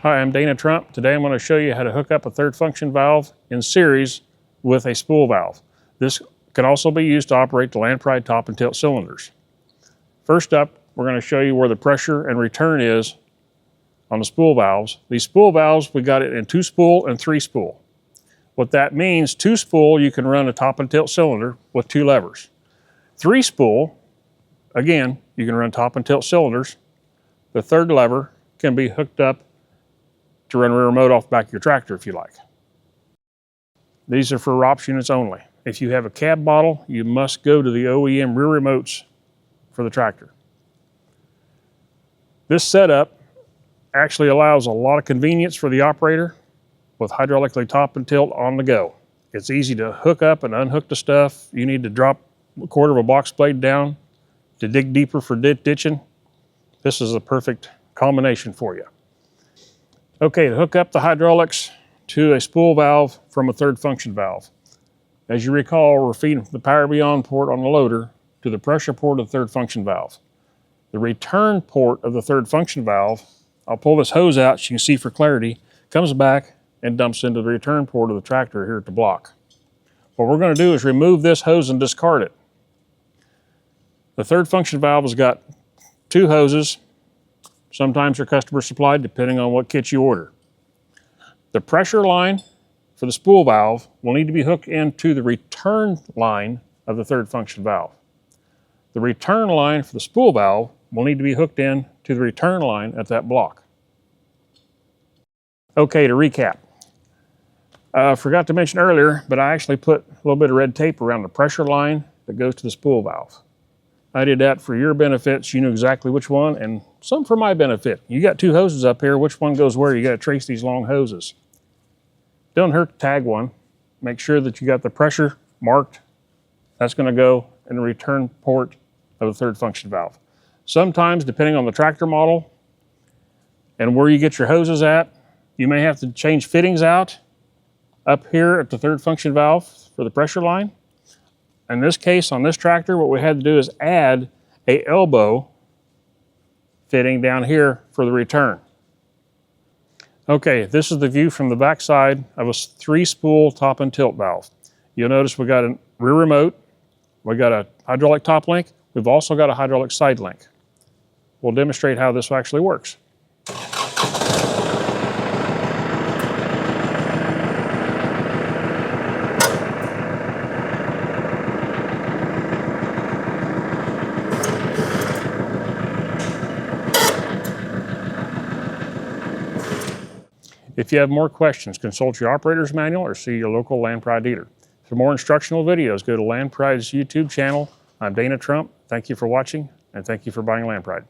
Hi, I'm Dana Trump. Today I'm going to show you how to hook up a third function valve in series with a spool valve. This can also be used to operate the Lamprey top and tilt cylinders. First up, we're going to show you where the pressure and return is on the spool valves. These spool valves, we got it in 2 spool and 3 spool. What that means, 2 spool, you can run a top and tilt cylinder with 2 levers. 3 spool, again, you can run top and tilt cylinders. The third lever can be hooked up to run a remote off the back of your tractor if you like. These are for ROPS units only. If you have a cab model, you must go to the OEM rear remotes for the tractor. This setup actually allows a lot of convenience for the operator with hydraulically top and tilt on the go. It's easy to hook up and unhook the stuff. You need to drop a quarter of a box blade down to dig deeper for ditching. This is a perfect combination for you. Okay, to hook up the hydraulics to a spool valve from a third function valve. As you recall, we're feeding the power beyond port on the loader to the pressure port of the third function valve. The return port of the third function valve, I'll pull this hose out so you can see for clarity, comes back and dumps into the return port of the tractor here at the block. What we're going to do is remove this hose and discard it. The third function valve has got 2 hoses. Sometimes they're customer supplied depending on what kit you order. The pressure line for the spool valve will need to be hooked into the return line of the third function valve. The return line for the spool valve will need to be hooked in to the return line at that block. Okay, to recap. I forgot to mention earlier, but I actually put a little bit of red tape around the pressure line that goes to the spool valve. I did that for your benefits. You knew exactly which one, and some for my benefit. You got 2 hoses up here. Which one goes where? You got to trace these long hoses. Don't hurt to tag one. Make sure that you got the pressure marked. That's going to go in the return port of the third function valve. Sometimes, depending on the tractor model and where you get your hoses at, you may have to change fittings out up here at the third function valve for the pressure line. In this case, on this tractor, what we had to do is add an elbow fitting down here for the return. Okay, this is the view from the back side of a 3-spool top and tilt valve. You'll notice we got a rear remote, we got a hydraulic top link, we've also got a hydraulic side link. We'll demonstrate how this actually works. If you have more questions, consult your operator's manual or see your local Lamprey dealer. For more instructional videos, go to Lamprey's YouTube channel. I'm Dana Trump. Thank you for watching, and thank you for buying Lamprey.